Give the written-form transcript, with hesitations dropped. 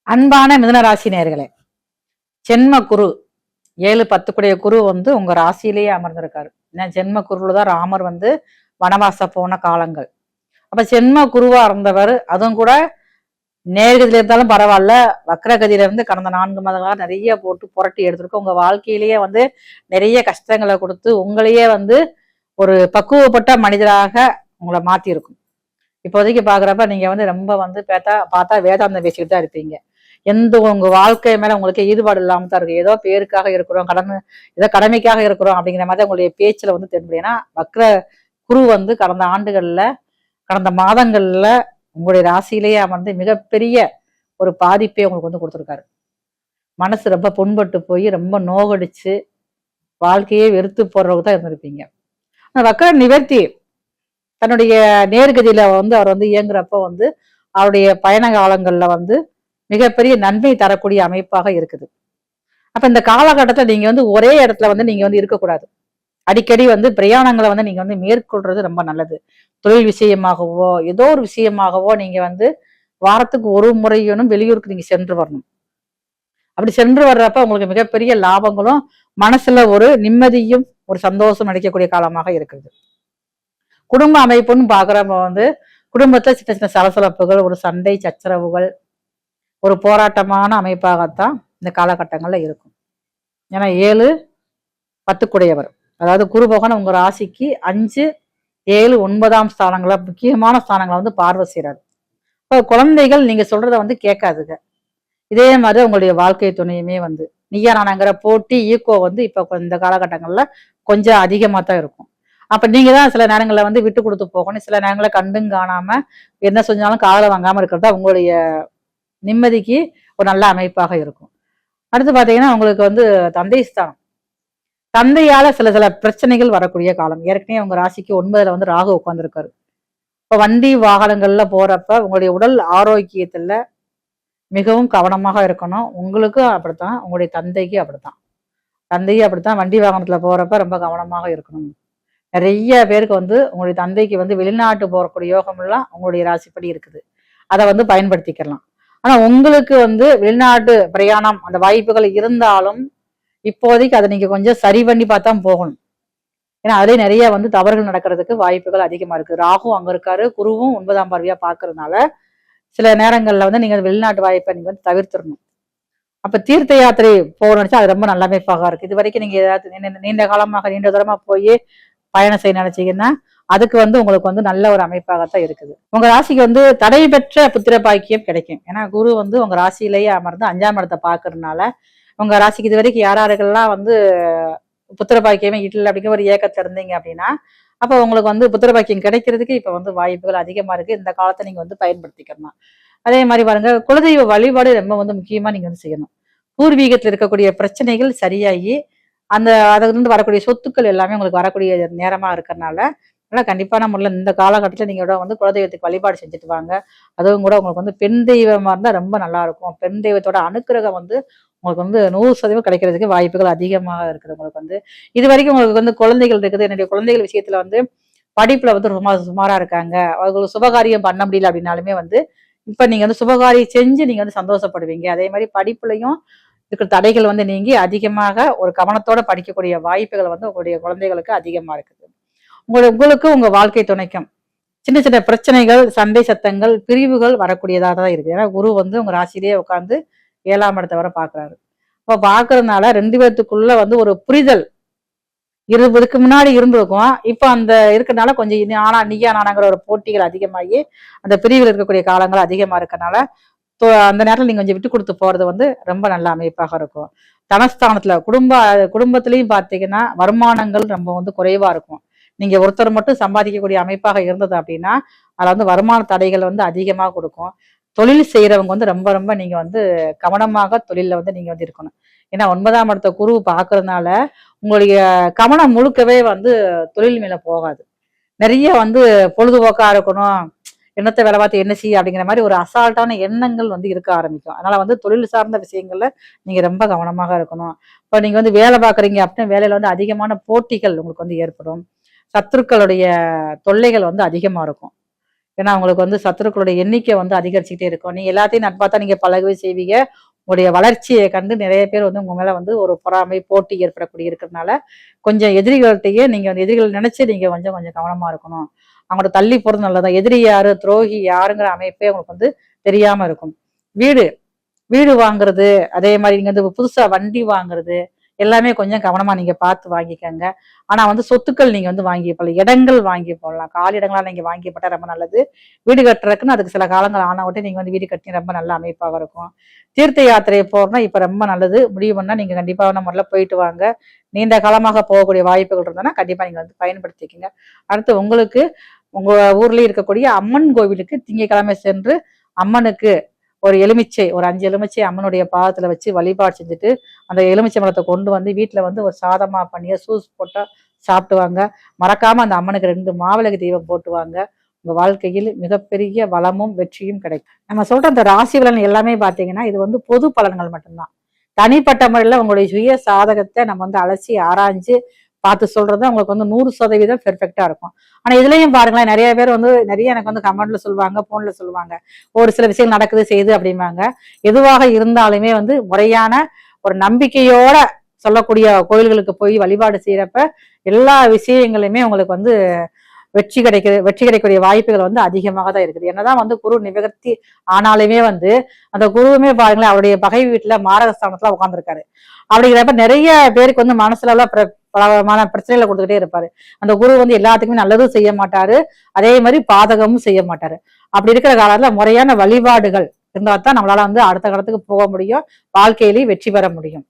அன்பான மிதுனராசி நேயர்களே, ஜென்ம குரு 7-10 குரு வந்து உங்க ராசியிலேயே அமர்ந்திருக்காரு. ஏன்னா ஜென்ம குருல தான் ராமர் வந்து வனவாச போன காலங்கள். அப்ப ஜென்ம குருவா இருந்தவர், அதுவும் கூட நேர்கதியில இருந்தாலும் பரவாயில்ல, வக்ரகதியில இருந்து கடந்த 4 மாதங்களா நிறைய போட்டு புரட்டி எடுத்திருக்கு. உங்க வாழ்க்கையிலேயே வந்து நிறைய கஷ்டங்களை கொடுத்து உங்களையே வந்து ஒரு பக்குவப்பட்ட மனிதராக உங்களை மாத்தி இருக்கும். இப்போதைக்கு பாக்குறப்ப நீங்க வந்து ரொம்ப வந்து பார்த்தா வேதாந்தம் பேசிக்கிட்டு தான் இருப்பீங்க. உங்க வாழ்க்கை மேல உங்களுக்கு ஈடுபாடு இல்லாம தான் இருக்கு. ஏதோ பேருக்காக இருக்கிறோம், ஏதோ கடமைக்காக இருக்கிறோம் அப்படிங்கிற மாதிரி உங்களுடைய பேச்சுல வந்து தென்படும். ஏன்னா வக்ர குரு வந்து கடந்த மாதங்கள்ல உங்களுடைய ராசியிலேயே அமர்ந்து மிகப்பெரிய ஒரு பாதிப்பை உங்களுக்கு வந்து கொடுத்துருக்காரு. மனசு ரொம்ப புண்பட்டு போய் ரொம்ப நோகடிச்சு வாழ்க்கையே வெறுத்து போறவங்க தான் இருந்திருப்பீங்க. அந்த வக்ர நிவர்த்தி தன்னுடைய நேர்கதியில வந்து அவர் வந்து இயங்குறப்ப வந்து அவருடைய பயண காலங்கள்ல வந்து மிகப்பெரிய நன்மை தரக்கூடிய அமைப்பாக இருக்குது. அப்ப இந்த காலகட்டத்துல நீங்க வந்து ஒரே இடத்துல வந்து நீங்க வந்து இருக்கக்கூடாது. அடிக்கடி வந்து பிரயாணங்களை வந்து நீங்க வந்து மேற்கொள்றது ரொம்ப நல்லது. தொழில் விஷயமாகவோ ஏதோ ஒரு விஷயமாகவோ நீங்க வந்து வாரத்துக்கு ஒரு முறையும் வெளியூருக்கு நீங்க சென்று வரணும். அப்படி சென்று வர்றப்ப உங்களுக்கு மிகப்பெரிய லாபங்களும் மனசுல ஒரு நிம்மதியும் ஒரு சந்தோஷம் அளிக்கக்கூடிய காலமாக இருக்குது. குடும்ப அமைப்புன்னு பாக்குறப்ப வந்து குடும்பத்துல சின்ன சின்ன சலசலப்புகள், ஒரு சண்டை சச்சரவுகள், ஒரு போராட்டமான அமைப்பாகத்தான் இந்த காலகட்டங்கள்ல இருக்கும். ஏன்னா 7-10 அதாவது குரு பகவான் உங்க ராசிக்கு 5, 7, 9ஆம் ஸ்தானங்கள முக்கியமான ஸ்தானங்களை வந்து பார்வை செய்றாரு. இப்போ குழந்தைகள் நீங்க சொல்றத வந்து கேட்காதுங்க. இதே மாதிரி உங்களுடைய வாழ்க்கை துணையுமே வந்து நீயா நானாங்கிற போட்டி ஈக்கோ வந்து இப்ப இந்த காலகட்டங்கள்ல கொஞ்சம் அதிகமா தான் இருக்கும். அப்ப நீங்க தான் சில நேரங்களில் வந்து விட்டு கொடுத்து போகணும். சில நேரங்களில் கண்டும் காணாம என்ன செஞ்சாலும் காதல வாங்காம இருக்கிறதா உங்களுடைய நிம்மதிக்கு ஒரு நல்ல அமைப்பாக இருக்கும். அடுத்து பாத்தீங்கன்னா உங்களுக்கு வந்து தந்தை ஸ்தானம். தந்தையால சில பிரச்சனைகள் வரக்கூடிய காலம். ஏற்கனவே உங்க ராசிக்கு 9ல வந்து ராகு உட்கார்ந்துருக்காரு. இப்ப வண்டி வாகனங்கள்ல போறப்ப உங்களுடைய உடல் ஆரோக்கியத்துல மிகவும் கவனமாக இருக்கணும். உங்களுக்கும் அப்படித்தான், உங்களுடைய தந்தைக்கு அப்படித்தான். தந்தையும் அப்படித்தான், வண்டி வாகனத்துல போறப்ப ரொம்ப கவனமாக இருக்கணும். நிறைய பேருக்கு வந்து உங்களுடைய தந்தைக்கு வந்து வெளிநாட்டு போறக்கூடிய யோகம் எல்லாம் உங்களுடைய ராசிப்படி இருக்குது. அதை வந்து பயன்படுத்திக்கலாம். ஆனா உங்களுக்கு வந்து வெளிநாட்டு பிரயாணம் அந்த வாய்ப்புகள் இருந்தாலும் இப்போதைக்கு அதை நீங்க கொஞ்சம் சரி பண்ணி பார்த்தா போகணும். ஏன்னா அதுலயே நிறைய வந்து தவறுகள் நடக்கிறதுக்கு வாய்ப்புகள் அதிகமா இருக்கு. ராகுவும் அங்க இருக்காரு, குருவும் 9ஆம் பார்வையா பாக்குறதுனால சில நேரங்கள்ல வந்து நீங்க வெளிநாட்டு வாய்ப்பை நீங்க வந்து தவிர்த்திடணும். அப்ப தீர்த்த யாத்திரை போகணும்னு அது ரொம்ப நல்ல அமைப்பாக இருக்கு. இது வரைக்கும் நீங்க ஏதாவது நீண்ட காலமாக நீண்ட தூரமா போய் பயணம் செய்ய நினைச்சீங்கன்னா அதுக்கு வந்து உங்களுக்கு வந்து நல்ல ஒரு அமைப்பாகத்தான் இருக்குது. உங்க ராசிக்கு வந்து தடை பெற்ற புத்திர பாக்கியம் கிடைக்கும். ஏன்னா குரு வந்து உங்க ராசியிலேயே அமர்ந்து 5ஆம் இடத்தை பாக்குறதுனால உங்க ராசிக்கு இது வரைக்கும் யாரெல்லாம் வந்து புத்திர பாக்கியமே இல்லை அப்படிங்கிற ஒரு ஏக்கத்தை இருந்தீங்க அப்படின்னா அப்ப உங்களுக்கு வந்து புத்திர பாக்கியம் கிடைக்கிறதுக்கு இப்ப வந்து வாய்ப்புகள் அதிகமா இருக்கு. இந்த காலத்தை நீங்க வந்து பயன்படுத்திக்கலாம். அதே மாதிரி பாருங்க, குலதெய்வ வழிபாடு ரொம்ப வந்து முக்கியமா நீங்க வந்து செய்யணும். பூர்வீகத்தில் இருக்கக்கூடிய பிரச்சனைகள் சரியாகி அதுல இருந்து வரக்கூடிய சொத்துக்கள் எல்லாமே உங்களுக்கு வரக்கூடிய நேரமா இருக்கிறதுனால கண்டிப்பான முறையில் இந்த காலகட்டத்தில் நீங்க வந்து குலதெய்வத்துக்கு வழிபாடு செஞ்சுட்டு வாங்க. அதுவும் கூட உங்களுக்கு வந்து பெண் தெய்வமா இருந்தா ரொம்ப நல்லா இருக்கும். பெண் தெய்வத்தோட அனுக்கிரகம் வந்து உங்களுக்கு வந்து 100% கிடைக்கிறதுக்கு வாய்ப்புகள் அதிகமாக இருக்குது. உங்களுக்கு வந்து இது வரைக்கும் உங்களுக்கு வந்து குழந்தைகள் இருக்குது. என்னுடைய குழந்தைகள் விஷயத்துல வந்து படிப்புல வந்து ரொம்ப சுமாரா இருக்காங்க, அவங்களுக்கு சுபகாரியம் பண்ண முடியல அப்படின்னாலுமே வந்து இப்ப நீங்க வந்து சுபகாரியம் செஞ்சு நீங்க வந்து சந்தோஷப்படுவீங்க. அதே மாதிரி படிப்புலையும் இருக்கிற தடைகள் வந்து நீங்கி அதிகமாக ஒரு கவனத்தோட படிக்கக்கூடிய வாய்ப்புகள் வந்து உங்களுடைய குழந்தைகளுக்கு அதிகமா இருக்குது. உங்களுக்கு உங்க வாழ்க்கை துணைக்கும் சின்ன சின்ன பிரச்சனைகள், சண்டை சத்தங்கள், பிரிவுகள் வரக்கூடியதாக தான் இருக்கு. ஏன்னா குரு வந்து உங்க ராசியிலேயே உட்காந்து 7ஆம் இடத்தை வரை பாக்குறாரு. அப்ப பாக்குறதுனால 2 பேர்த்துக்குள்ள வந்து ஒரு புரிதல் இதுக்கு முன்னாடி இருந்திருக்கும். இப்ப அந்த இருக்கனால கொஞ்சம் நீயா நானாங்கிற ஒரு போட்டிகள் அதிகமாகி அந்த பிரிவில் இருக்கக்கூடிய காலங்கள் அதிகமா இருக்கனால அந்த நேரத்தில் நீங்க கொஞ்சம் விட்டு கொடுத்து போறது வந்து ரொம்ப நல்ல அமைப்பாக இருக்கும். தனஸ்தானத்துல குடும்பத்திலையும் பாத்தீங்கன்னா வருமானங்கள் ரொம்ப வந்து குறைவா இருக்கும். நீங்க ஒருத்தர் மட்டும் சம்பாதிக்கக்கூடிய அமைப்பாக இருந்தது அப்படின்னா அதுல வந்து வருமான தடைகள் வந்து அதிகமாக கொடுக்கும். தொழில் செய்யறவங்க வந்து ரொம்ப ரொம்ப நீங்க வந்து கவனமாக தொழில வந்து நீங்க வந்து இருக்கணும். ஏன்னா 9ஆம் இடத்த குரு பாக்குறதுனால உங்களுடைய கவனம் முழுக்கவே வந்து தொழில் மேல போகாது. நிறைய வந்து பொழுதுபோக்கா இருக்கணும், எண்ணத்தை வேலை பார்த்து என்ன செய்ய அப்படிங்கிற மாதிரி ஒரு அசால்ட்டான எண்ணங்கள் வந்து இருக்க ஆரம்பிக்கும். அதனால வந்து தொழில் சார்ந்த விஷயங்கள்ல நீங்க ரொம்ப கவனமாக இருக்கணும். இப்போ நீங்க வந்து வேலை பார்க்குறீங்க அப்படின்னா வேலையில வந்து அதிகமான போட்டிகள் உங்களுக்கு வந்து ஏற்படும். சத்துருக்களுடைய தொல்லைகள் வந்து அதிகமா இருக்கும். ஏன்னா உங்களுக்கு வந்து சத்துருக்களுடைய எண்ணிக்கை வந்து அதிகரிச்சுக்கிட்டே இருக்கும். நீங்க எல்லாத்தையும் நட்பா தான் நீங்க பழகவே செய்வீங்க. உங்களுடைய வளர்ச்சியை கண்டு நிறைய பேர் வந்து உங்க மேல வந்து ஒரு பொறாமை போட்டி ஏற்படக்கூடிய இருக்கிறதுனால கொஞ்சம் எதிரிகள்கிட்டயே நீங்க வந்து எதிரிகள் நினைச்சு நீங்க கொஞ்சம் கொஞ்சம் கவனமா இருக்கணும். அவங்களோட தள்ளி போறது நல்லதான். எதிரி யாரு துரோகி யாருங்கிற அமைப்பே உங்களுக்கு வந்து தெரியாம இருக்கும். வீடு வீடு வாங்குறது, அதே மாதிரி நீங்க வந்து புதுசா வண்டி வாங்குறது எல்லாமே கொஞ்சம் கவனமா நீங்க பார்த்து வாங்கிக்கங்க. ஆனா வந்து சொத்துக்கள் நீங்க வந்து வாங்கி போடலாம், இடங்கள் வாங்கி போடலாம். காலி இடங்களா நீங்க வாங்கி போட்டா ரொம்ப நல்லது. வீடு கட்டுறதுக்குன்னு அதுக்கு சில காலங்கள் ஆன விட்டு நீங்க வந்து வீடு கட்டி ரொம்ப நல்ல அமைப்பாக இருக்கும். தீர்த்த யாத்திரை போறோம்னா இப்ப ரொம்ப நல்லது. முடிவு பண்ணா நீங்க கண்டிப்பான முறையில போயிட்டு வாங்க. நீண்ட காலமாக போகக்கூடிய வாய்ப்புகள் இருந்ததுன்னா கண்டிப்பா நீங்க வந்து பயன்படுத்திக்கங்க. அடுத்து உங்களுக்கு உங்க ஊர்லயே இருக்கக்கூடிய அம்மன் கோவிலுக்கு திங்கட்கிழமை சென்று அம்மனுக்கு ஒரு எலுமிச்சை, ஒரு 5 எலுமிச்சை அம்மனுடைய பாதத்துல வச்சு வழிபாடு செஞ்சுட்டு அந்த எலுமிச்சை பழத்தை கொண்டு வந்து வீட்டுல வந்து ஒரு சாதமா பண்ணி சூஸ் போட்டா சாப்பிட்டுவாங்க. மறக்காம அந்த அம்மனுக்கு 2 மாவிளக்கு தீபம் போட்டுவாங்க. உங்க வாழ்க்கையில் மிகப்பெரிய வளமும் வெற்றியும் கிடைக்கும். நம்ம சொல்ற அந்த ராசி பலன் எல்லாமே பாத்தீங்கன்னா இது வந்து பொது பலன்கள் மட்டும்தான். தனிப்பட்ட முறையில உங்களுடைய சுய சாதகத்தை நம்ம வந்து அலசி ஆராய்ஞ்சு பார்த்து சொல்றது உங்களுக்கு வந்து 100% பெர்ஃபெக்டா இருக்கும். ஆனா இதுலயும் பாருங்களேன், நிறைய பேர் வந்து நிறைய எனக்கு வந்து கமெண்ட்ல சொல்லுவாங்க, போன்ல சொல்லுவாங்க, ஒரு சில விஷயங்கள் நடக்குது செய்யுது அப்படிம்பாங்க. எதுவாக இருந்தாலுமே வந்து முறையான ஒரு நம்பிக்கையோட சொல்லக்கூடிய கோயில்களுக்கு போய் வழிபாடு செய்யறப்ப எல்லா விஷயங்களுமே உங்களுக்கு வந்து வெற்றி கிடைக்கக்கூடிய வாய்ப்புகள் வந்து அதிகமாக தான் இருக்குது. என்னதான் வந்து குரு நிவர்த்தி ஆனாலுமே வந்து அந்த குருவுமே பாருங்களேன் அவருடைய பகை வீட்டுல மாரகஸ்தானத்துல உட்காந்துருக்காரு. அப்படிங்கிறப்ப நிறைய பேருக்கு வந்து மனசுல எல்லாம் பலமான பிரச்சனைகளை கொடுத்துக்கிட்டே இருப்பாரு. அந்த குரு வந்து எல்லாத்துக்குமே நல்லதும் செய்ய மாட்டாரு, அதே மாதிரி பாதகமும் செய்ய மாட்டாரு. அப்படி இருக்கிற காலத்துல முறையான வழிபாடுகள் இருந்தா தான் நம்மளால வந்து அடுத்த காலத்துக்கு போக முடியும், வாழ்க்கையிலேயே வெற்றி பெற முடியும்.